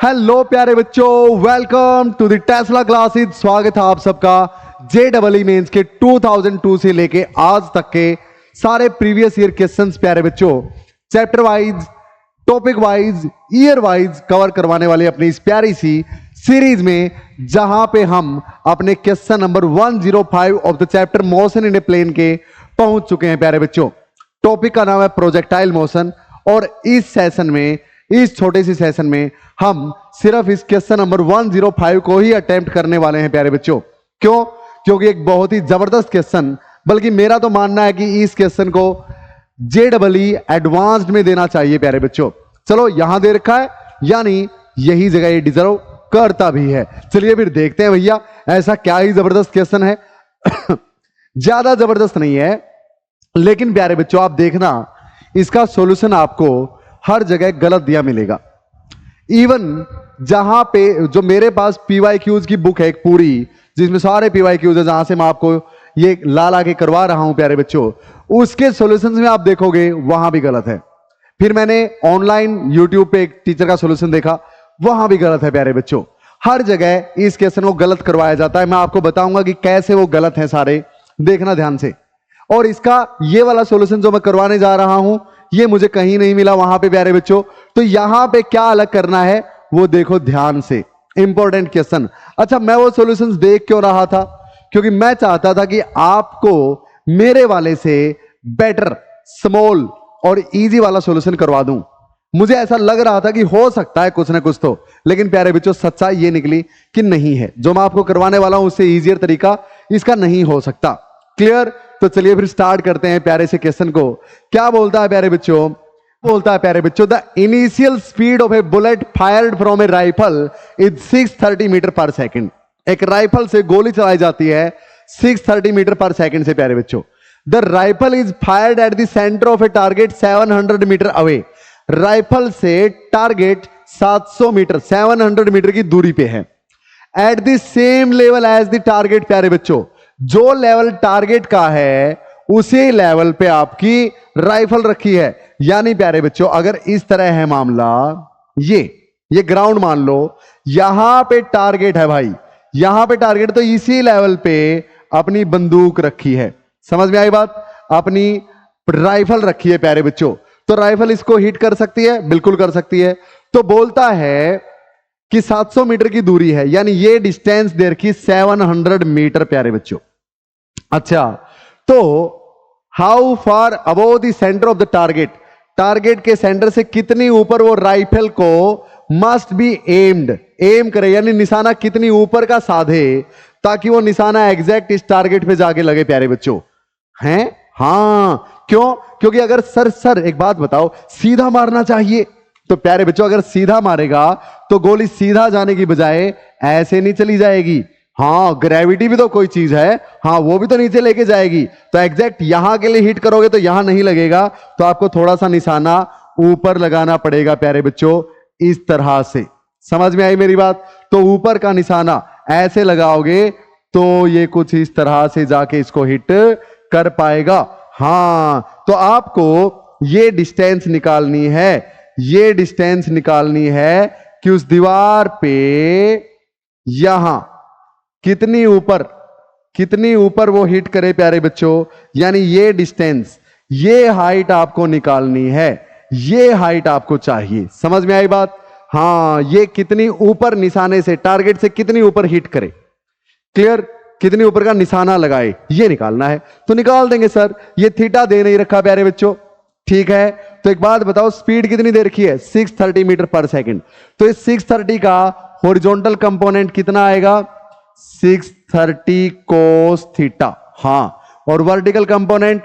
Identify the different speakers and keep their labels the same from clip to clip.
Speaker 1: Hello प्यारे बच्चों, welcome to the Tesla classes. स्वागत है आप सबका JEE मेंस के 2002 से लेके आज तक के सारे प्रीवियस ईयर क्वेश्चंस प्यारे बच्चों chapter wise, topic wise, year wise cover करवाने वाले अपनी इस प्यारी सी सीरीज में, जहां पे हम अपने question number 105 of the chapter motion in a plane के पहुंच चुके हैं प्यारे बच्चों। टॉपिक का नाम है प्रोजेक्टाइल मोशन और इस सेशन में, इस छोटे सी सेशन में हम सिर्फ इस क्वेश्चन नंबर 105 को ही अटेम्प्ट करने वाले हैं प्यारे बच्चों। क्यों? क्योंकि एक बहुत ही जबरदस्त क्वेश्चन, बल्कि मेरा तो मानना है कि इस क्वेश्चन को JEE एडवांस्ड में देना चाहिए प्यारे बच्चों। चलो यहां दे रखा है, यानी यही जगह ये डिजर्व करता भी है। चलिए फिर देखते हैं भैया ऐसा क्या ही जबरदस्त क्वेश्चन है। ज्यादा जबरदस्त नहीं है, लेकिन प्यारे बच्चों आप देखना इसका सॉल्यूशन आपको हर जगह गलत दिया मिलेगा। इवन जहां पे जो मेरे पास PYQs की बुक है एक पूरी, जिसमें सारे PYQs है, जहां से मैं आपको ये ला के करवा रहा हूं प्यारे बच्चों, उसके सॉल्यूशंस में आप देखोगे वहां भी गलत है। फिर मैंने ऑनलाइन YouTube पे एक टीचर का सॉल्यूशन देखा, वहां भी गलत है प्यारे बच्चों। हर जगह इस क्वेश्चन को गलत करवाया जाता है। मैं आपको बताऊंगा कि कैसे वो गलत है सारे, देखना ध्यान से। और इसका ये वाला सॉल्यूशन जो मैं करवाने जा रहा हूं, ये मुझे कहीं नहीं मिला वहां पे प्यारे बच्चों। तो यहां पे क्या अलग करना है वो देखो ध्यान से, इंपॉर्टेंट क्वेश्चन। अच्छा, मैं वो सॉल्यूशंस देख क्यों रहा था? क्योंकि मैं चाहता था कि आपको मेरे वाले से बेटर, स्मॉल और इजी वाला सॉल्यूशन करवा दूं। मुझे ऐसा लग रहा था कि हो सकता है कुछ ना कुछ तो, लेकिन प्यारे बच्चों सच्चाई ये निकली कि नहीं है। जो मैं आपको करवाने वाला हूं उससे इजियर तरीका इसका नहीं हो सकता। क्लियर? तो चलिए फिर स्टार्ट करते हैं प्यारे से क्वेश्चन को। क्या बोलता है प्यारे बच्चों? बोलता है प्यारे बच्चों, the initial speed of a bullet fired from a rifle is 630 metre per second. एक राइफल से गोली चलाई जाती है 630 मीटर पर सेकंड से प्यारे बच्चों। The rifle is fired at the centre of a target 700 metre away. Rifle से टारगेट 700 मीटर, 700 मीटर की दूरी पे है। At the same level as the target प्यारे बच्चों, जो लेवल टारगेट का है उसी लेवल पे आपकी राइफल रखी है। यानी प्यारे बच्चों अगर इस तरह है मामला, ये ग्राउंड मान लो, यहां पे टारगेट है भाई, यहां पे टारगेट, तो इसी लेवल पे अपनी बंदूक रखी है। समझ में आई बात? अपनी राइफल रखी है प्यारे बच्चों। तो राइफल इसको हिट कर सकती है, बिल्कुल कर सकती है। तो बोलता है कि 700 मीटर की दूरी है, यानी ये डिस्टेंस दे रखी 700 मीटर प्यारे बच्चों। अच्छा, तो how far above the centre of the target, target के सेंटर से कितनी ऊपर वो राइफल को मस्ट बी एम्ड, एम करे, यानी निशाना कितनी ऊपर का साधे ताकि वो निशाना एग्जैक्ट इस टारगेट पे जाके लगे प्यारे बच्चों। हैं? हाँ, क्यों? क्योंकि अगर सर एक बात बताओ, सीधा मारना चाहिए, तो प्यारे बच्चों अगर सीधा मारेगा तो गोली सीधा जाने की बजाय ऐसे नहीं चली जाएगी। हाँ, ग्रेविटी भी तो कोई चीज है, हाँ वो भी तो नीचे लेके जाएगी। तो एग्जैक्ट यहां के लिए हिट करोगे तो यहां नहीं लगेगा, तो आपको थोड़ा सा निशाना ऊपर लगाना पड़ेगा प्यारे बच्चों, इस तरह से। समझ में आई मेरी बात? तो ऊपर का निशाना ऐसे लगाओगे तो ये कुछ इस तरह से जाके इसको हिट कर पाएगा। हाँ, तो आपको ये डिस्टेंस निकालनी है, ये डिस्टेंस निकालनी है कि उस दीवार पे यहां कितनी ऊपर वो हिट करे प्यारे बच्चों। यानी ये डिस्टेंस, ये हाइट आपको निकालनी है, ये हाइट आपको चाहिए। समझ में आई बात? हाँ, ये कितनी ऊपर निशाने से, टारगेट से कितनी ऊपर हिट करे। क्लियर? कितनी ऊपर का निशाना लगाए, ये निकालना है। तो निकाल देंगे सर, ये थीटा दे नहीं रखा प्यारे बच्चों, ठीक है। तो एक बात बताओ, स्पीड कितनी दे रखी है? 630 मीटर पर सेकंड। तो इस 630 का हॉरिजॉन्टल कंपोनेंट कितना आएगा? 630 कोस थीटा। हाँ, और vertical component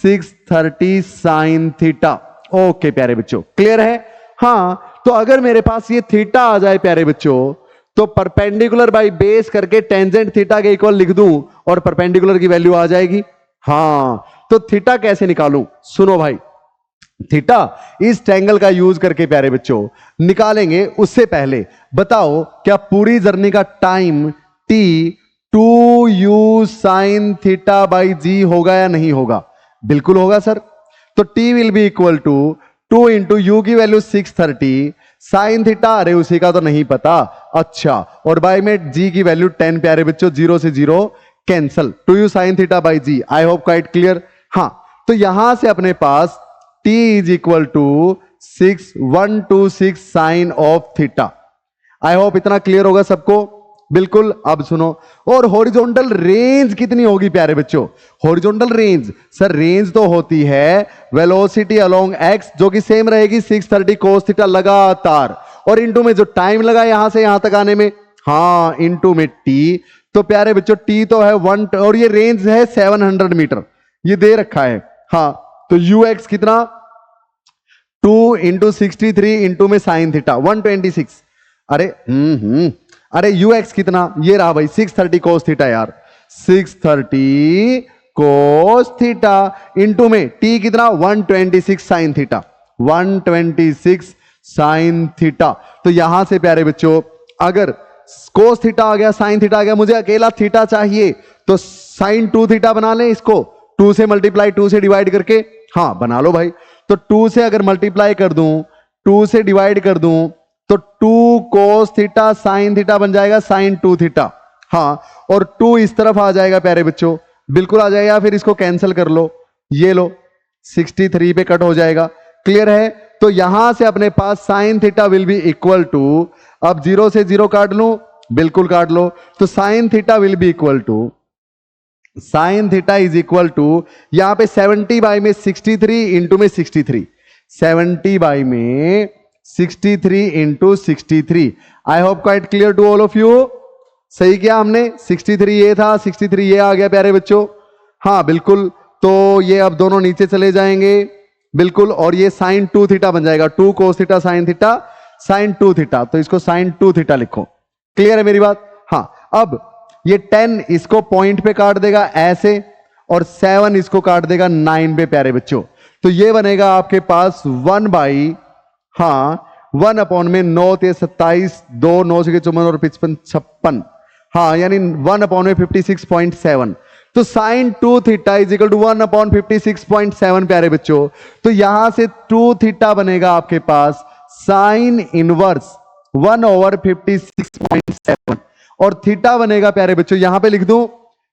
Speaker 1: 630 sine theta. Okay प्यारे बच्चों, क्लियर है? हाँ, तो अगर मेरे पास ये थीटा आ जाए प्यारे बच्चों, तो परपेंडिकुलर बाई बेस करके टेंजेंट थीटा के इक्वल लिख दूं और परपेंडिकुलर की वैल्यू आ जाएगी। हाँ, तो थीटा कैसे निकालूं? सुनो भाई, थीटा इस ट्रायंगल का यूज करके प्यारे बच्चों निकालेंगे। उससे पहले बताओ, क्या पूरी जर्नी का time t 2u sine theta by g होगा या नहीं होगा? बिल्कुल होगा सर। तो t will be equal to 2 into u की वैल्यू 630, साइन थीटा, अरे उसी का तो नहीं पता। अच्छा, और बाई में जी की वैल्यू 10 प्यारे बच्चों, 0 से 0 cancel, two u sine theta by g. I hope quite clear. हाँ, तो यहां से अपने पास t is equal to 6126 sine of theta. I hope इतना क्लियर होगा सबको। बिल्कुल। अब सुनो, और हॉरिजॉन्टल रेंज कितनी होगी प्यारे बच्चों? हॉरिजॉन्टल रेंज, सर रेंज तो होती है वेलोसिटी अलोंग एक्स, जो कि सेम रहेगी 630 कोस थीटा लगातार, और इनटू में जो टाइम लगा यहां से यहां तक आने में, हाँ इनटू में टी। तो प्यारे बच्चों टी तो है 1, और ये रेंज है 700 मीटर, ये दे रखा है। हाँ, तो यू एक्स कितना, 2 इंटू 63 इंटू में साइन थीटा 126। अरे अरे यू एक्स कितना, ये रहा भाई 630 कोस थीटा यार, 630 कोस थीटा इंटू में टी कितना 126 साइन थीटा, 126 साइन थीटा। तो यहां से प्यारे बच्चों अगर कोस थीटा आ गया, साइन थीटा आ गया, मुझे अकेला थीटा चाहिए, तो साइन 2 थीटा बना लें इसको, 2 से मल्टीप्लाई 2 से डिवाइड करके। हाँ बना लो भाई। तो 2 से अगर मल्टीप्लाई कर दूं, 2 से डिवाइड कर दूं, तो 2 कोस थीटा साइन थीटा बन जाएगा साइन 2 थीटा। हाँ, और 2 इस तरफ आ जाएगा प्यारे बच्चों, बिल्कुल आ जाएगा। फिर इसको कैंसिल कर लो, ये लो 63 पे कट हो जाएगा। क्लियर है? तो यहां से अपने पास sine theta will be equal to, अब 0 से 0 काट लूं, बिल्कुल काट लो। तो sine theta will be equal to, sine theta is equal to, यहां पे 70 बाई में 63 इंटू में 63, 70 बाई में 63 into 63। I hope quite clear to all of you. सही किया हमने, 63 ये था, 63 ये आ गया प्यारे बच्चों। हाँ बिल्कुल, तो ये अब दोनों नीचे चले जाएंगे, बिल्कुल, और ये साइन 2 थीटा बन जाएगा, 2 cos theta sine theta sine 2 theta, तो इसको साइन 2 थीटा लिखो। क्लियर है मेरी बात? हाँ, अब ये 10 इसको पॉइंट पे काट देगा ऐसे, और 7 इसको काट देगा 9 पे प्यारे बच्चों। तो ये बनेगा आपके पास 1 बाई, हाँ 1 अपॉन में 9 ते 27, 2 9 से 54 और 55 56, हाँ यानी 1 अपॉन में 56.7। तो sine 2 theta is equal to 1 upon 56.7 प्यारे बच्चों। तो यहां से 2 थीटा बनेगा आपके पास साइन इनवर्स 1 ओवर 56.7, और थीटा बनेगा प्यारे बच्चों, यहां पे लिख दूं,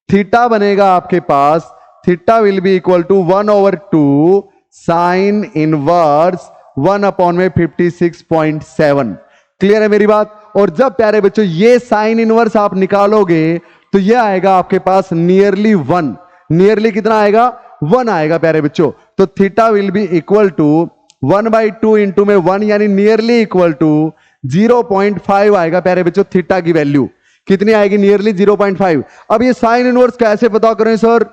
Speaker 1: थीटा बनेगा आपके पास, theta will be equal to 1 over 2 sine inverse 1 upon में 56.7। क्लियर है मेरी बात? और जब प्यारे बच्चों ये साइन इनवर्स आप निकालोगे, तो ये आएगा आपके पास नियरली 1, नियरली कितना आएगा, 1 आएगा प्यारे बच्चों। तो theta will be equal to 1/2 into में 1, यानी नियरली इक्वल टू 0.5 आएगा प्यारे बच्चों। थीटा की वैल्यू कितनी आएगी, नियरली 0.5। अब ये साइन इनवर्स कैसे पता करें सर?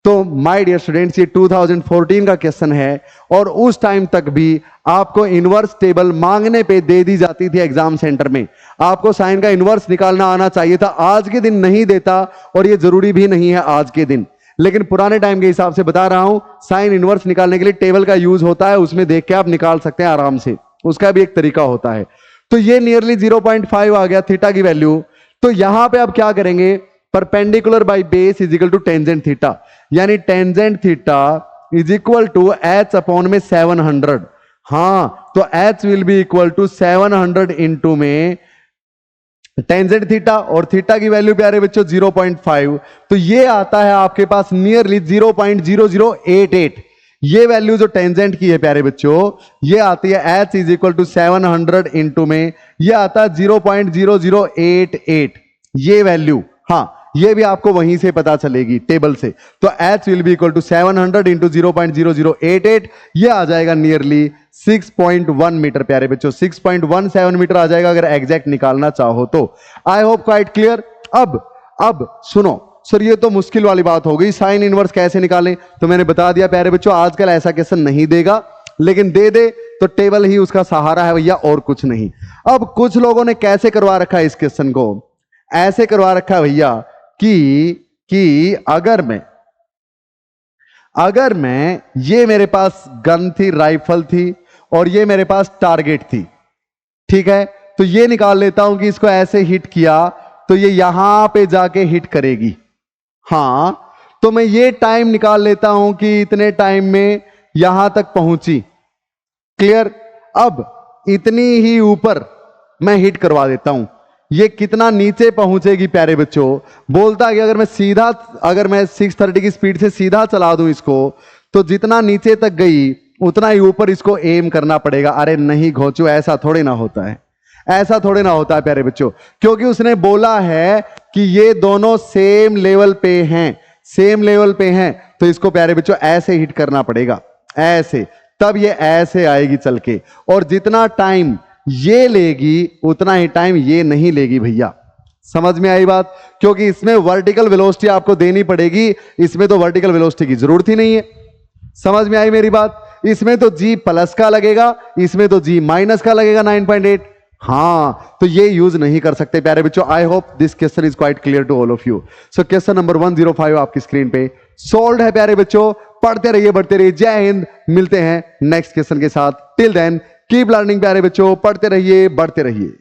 Speaker 1: तो माय डियर स्टूडेंट्स, ये 2014 का क्वेश्चन है, और उस टाइम तक भी आपको इनवर्स टेबल मांगने पे दे दी जाती थी एग्जाम सेंटर में। आपको साइन का इनवर्स निकालना आना चाहिए था, आज के दिन नहीं देता, और ये जरूरी भी नहीं है आज के दिन, लेकिन पुराने टाइम के हिसाब से बता रहा हूं, साइन इनवर्स निकालने के लिए टेबल का यूज होता है, उसमें देख के आप निकाल सकते हैं आराम से, उसका भी एक तरीका होता है। तो ये नियरली 0.5 आ गया थीटा की वैल्यू। तो यहां पे आप क्या करेंगे, perpendicular by base is equal to tangent theta, यानी tangent theta is equal to H upon में 700। हाँ, तो H will be equal to 700 into में टेंजेंट थीटा, और थीटा की वैल्यू प्यारे बच्चों 0.5, तो ये आता है आपके पास नियरली 0.0088। ये वैल्यू जो टेंजेंट की है प्यारे बच्चों, ये आती है h is equal to 700 into में, ये आता है 0.0088, ये वैल्यू। हाँ, ये भी आपको वहीं से पता चलेगी टेबल से। तो h will be equal to 700 into 0.0088, ये आ जाएगा नियरली 6.1 मीटर प्यारे बच्चों, 6.17 मीटर आ जाएगा अगर एग्जैक्ट निकालना चाहो तो। आई होप क्वाइट क्लियर। अब सुनो सर, ये तो मुश्किल वाली बात हो गई, साइन इनवर्स कैसे निकालें? तो मैंने बता दिया प्यारे बच्चों, आजकल ऐसा क्वेश्चन नहीं देगा, लेकिन दे दे तो टेबल ही उसका सहारा है भैया, और कुछ नहीं। अब कुछ लोगों ने कैसे करवा रखा है इस क्वेश्चन को, ऐसे करवा रखा है भैया कि अगर मैं ये मेरे पास गन थी, राइफल थी, और ये मेरे पास टारगेट थी, ठीक है, तो ये निकाल लेता हूं कि इसको ऐसे हिट किया तो ये यहां पे जाके हिट करेगी। हाँ, तो मैं ये टाइम निकाल लेता हूं कि इतने टाइम में यहां तक पहुंची। क्लियर? अब इतनी ही ऊपर मैं हिट करवा देता हूं। ये कितना नीचे पहुंचेगी प्यारे बच्चों, बोलता है कि अगर मैं 630 की स्पीड से सीधा चला दूं इसको, तो जितना नीचे तक गई उतना ही ऊपर इसको एम करना पड़ेगा। अरे नहीं घोंचू, ऐसा थोड़े ना होता है, ऐसा थोड़े ना होता है प्यारे बच्चों, क्योंकि उसने बोला है कि ये दोनों सेम लेवल पे हैं, सेम लेवल पे हैं, तो इसको प्यारे बच्चों ऐसे हिट करना पड़ेगा, ऐसे, तब ये ऐसे आएगी चल के। और जितना टाइम ये लेगी उतना ही टाइम ये नहीं लेगी भैया। समझ में आई बात? क्योंकि इसमें वर्टिकल वेलोसिटी आपको देनी पड़ेगी, इसमें तो वर्टिकल वेलोसिटी की जरूरत ही नहीं है। समझ में आई मेरी बात? इसमें तो जी प्लस का लगेगा, इसमें तो जी माइनस का लगेगा 9.8। हाँ, तो ये यूज नहीं कर सकते प्यारे बच्चों। I hope this question is quite clear to all of you. So question number 105 आपकी स्क्रीन पे सोल्व है प्यारे बच्चों। पढ़ते रहिए, बढ़ते रहिए। जय हिंद। मिलते हैं नेक्स्ट क्वेश्चन के साथ। टिल देन कीप लर्निंग प्यारे बच्चों, पढ़ते रहिए, बढ़ते रहिए।